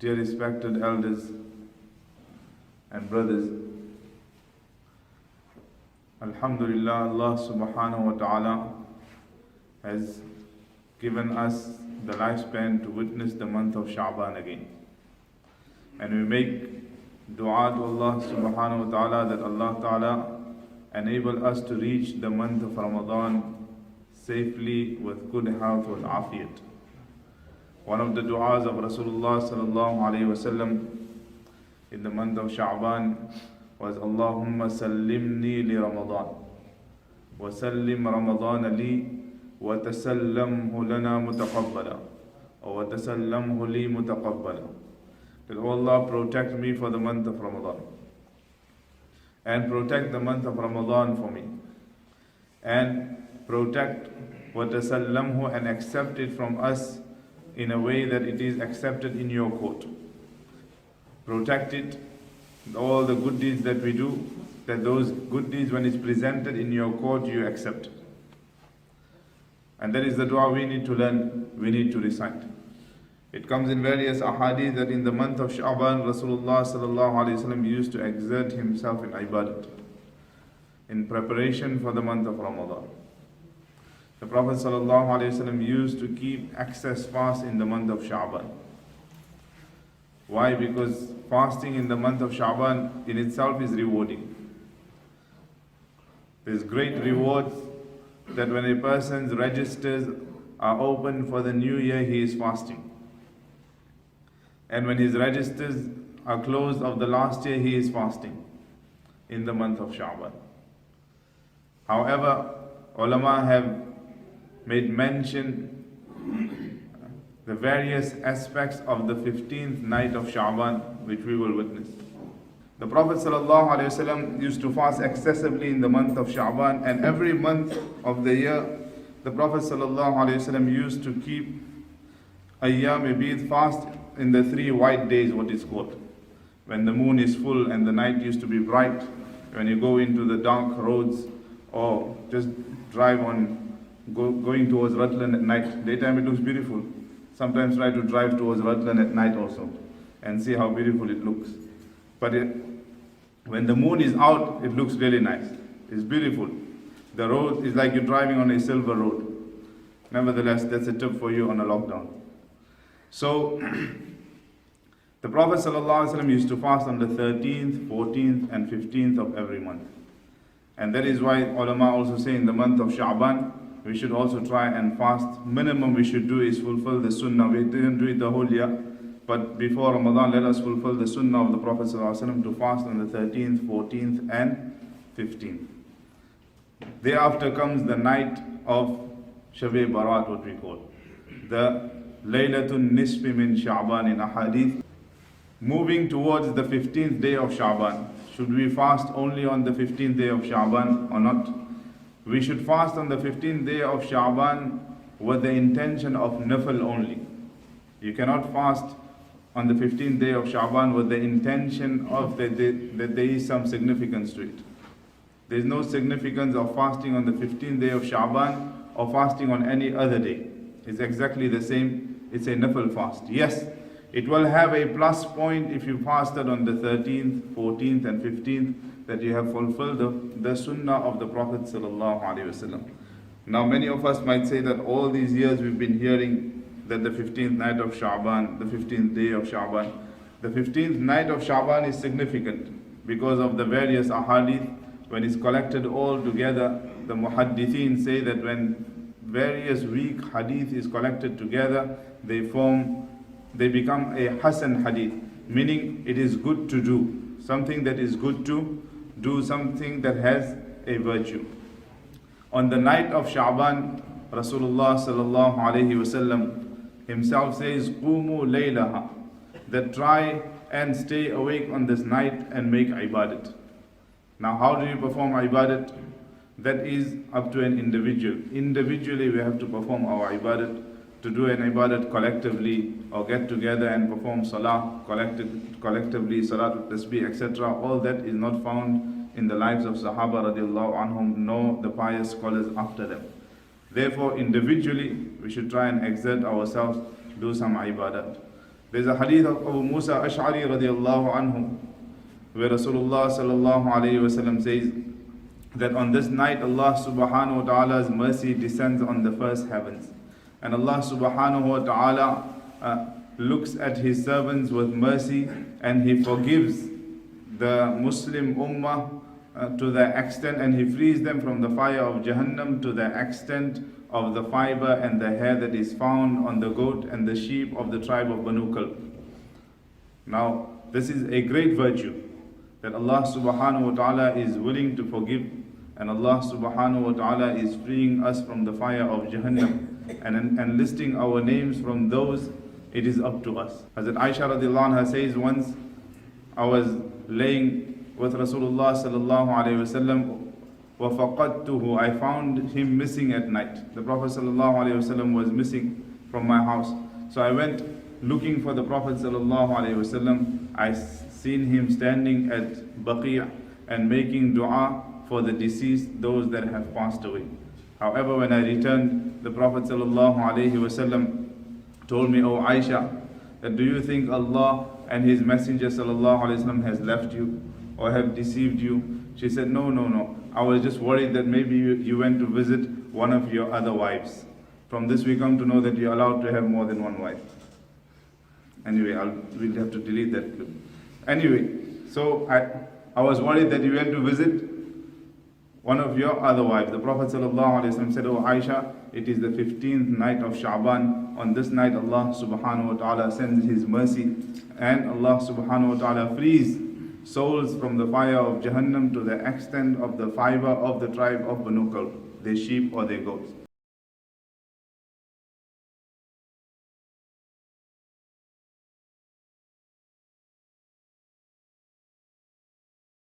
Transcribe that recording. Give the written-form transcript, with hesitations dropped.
Dear respected elders and brothers, Alhamdulillah, Allah subhanahu wa ta'ala has given us the lifespan to witness the month of Sha'ban again. And we make dua to Allah subhanahu wa ta'ala that Allah ta'ala enable us to reach the month of Ramadan safely with good health, with afiyat. One of the du'as of Rasulullah sallallahu alayhi wa sallam in the month of Sha'ban was Allahumma sallimni li Ramadan wa sallim Ramadan li wa tasallamhu lana mutaqabbala wa tasallamhu li mutaqabbala. That oh Allah, protect me for the month of Ramadan and protect the month of Ramadan for me, and protect wa tasallamhu and accept it from us in a way that it is accepted in your court. Protect it, all the good deeds that we do, that those good deeds when it's presented in your court you accept. And that is the dua we need to learn, we need to recite. It comes in various ahadith that in the month of Sha'ban, Rasulullah sallallahu alayhi wa sallam used to exert himself in ibadat, in preparation for the month of Ramadan. The Prophet ﷺ used to keep excess fast in the month of Sha'ban. Why? Because fasting in the month of Sha'ban in itself is rewarding. There's great rewards that when a person's registers are open for the new year, he is fasting. And when his registers are closed of the last year, he is fasting in the month of Sha'ban. However, ulama have made mention the various aspects of the 15th night of Sha'ban, which we will witness. The Prophet ﷺ used to fast excessively in the month of Sha'ban, and every month of the year, the Prophet ﷺ used to keep Ayyam Bid fast in the 3 white days, what is called. When the moon is full and the night used to be bright, when you go into the dark roads or just drive on going towards Ratlan at night. Daytime it looks beautiful. Sometimes try to drive towards Ratlan at night also and see how beautiful it looks. But when the moon is out, it looks really nice. It's beautiful. The road is like you're driving on a silver road. Nevertheless, that's a tip for you on a lockdown. So, the Prophet ﷺ used to fast on the 13th, 14th and 15th of every month. And that is why ulama also say in the month of Sha'ban, we should also try and fast. Minimum we should do is fulfill the sunnah. We didn't do it the whole year, but before Ramadan, let us fulfill the sunnah of the Prophet ﷺ to fast on the 13th, 14th and 15th. Thereafter comes the night of Shab-e Barat, what we call. The Laylatun Nisfi min Sha'ban in ahadith. Moving towards the 15th day of Sha'ban. Should we fast only on the 15th day of Sha'ban or not? We should fast on the 15th day of Sha'ban with the intention of nafil only. You cannot fast on the 15th day of Sha'ban with the intention of that there is some significance to it. There is no significance of fasting on the 15th day of Sha'ban or fasting on any other day. It's exactly the same. It's a nafil fast. Yes, it will have a plus point if you fasted on the 13th, 14th and 15th, that you have fulfilled the sunnah of the Prophet ﷺ. Now many of us might say that all these years we've been hearing that the 15th night of Sha'ban, the 15th day of Sha'ban. The 15th night of Sha'ban is significant because of the various ahadith. When it's collected all together, the muhaddithin say that when various weak hadith is collected together, they become a Hasan hadith, meaning it is good to do. Something that is good to do, something that has a virtue. On the night of Sha'ban, Rasulullah sallallahu alayhi wasallam himself says, "Qumu laylaha," that try and stay awake on this night and make ibadat. Now how do you perform ibadat? That is up to an individual. Individually we have to perform our ibadat. To do an ibadat collectively or get together and perform salah collectively, salatul tasbih, etc. All that is not found in the lives of Sahaba radiallahu anhum, nor the pious scholars after them. Therefore, individually, we should try and exert ourselves, do some ibadat. There's a hadith of Abu Musa Ash'ari radiallahu anhu, where Rasulullah sallallahu alayhi wasallam says that on this night Allah subhanahu wa ta'ala's mercy descends on the first heavens. And Allah subhanahu wa ta'ala looks at His servants with mercy, and He forgives the Muslim ummah to the extent, and He frees them from the fire of Jahannam to the extent of the fiber and the hair that is found on the goat and the sheep of the tribe of Banu Kalb. Now, this is a great virtue, that Allah subhanahu wa ta'ala is willing to forgive, and Allah subhanahu wa ta'ala is freeing us from the fire of Jahannam and listing our names from those. It is up to us. Hazrat Aisha radiallahu anha says, once I was laying with Rasulullah sallallahu alayhi wasallam, وَفَقَدْتُهُ, I found him missing at night. The Prophet sallallahu alayhi wasallam was missing from my house. So I went looking for the Prophet sallallahu alayhi wasallam. I seen him standing at Baqi' and making dua for the deceased, those that have passed away. However, when I returned, the Prophet sallallahu alayhi wasallam told me, "Oh Aisha, that do you think Allah and His Messenger sallallahu alayhi wasallam has left you or have deceived you?" She said, no. I was just worried that maybe you went to visit one of your other wives. From this we come to know that you're allowed to have more than one wife. Anyway, we'll have to delete that clip. Anyway, so I was worried that you went to visit one of your other wives. The Prophet ﷺ said, "Oh Aisha, it is the 15th night of Sha'ban. On this night Allah subhanahu wa ta'ala sends His mercy, and Allah subhanahu wa ta'ala frees souls from the fire of Jahannam to the extent of the fiber of the tribe of Banu Kalb, their sheep or their goats."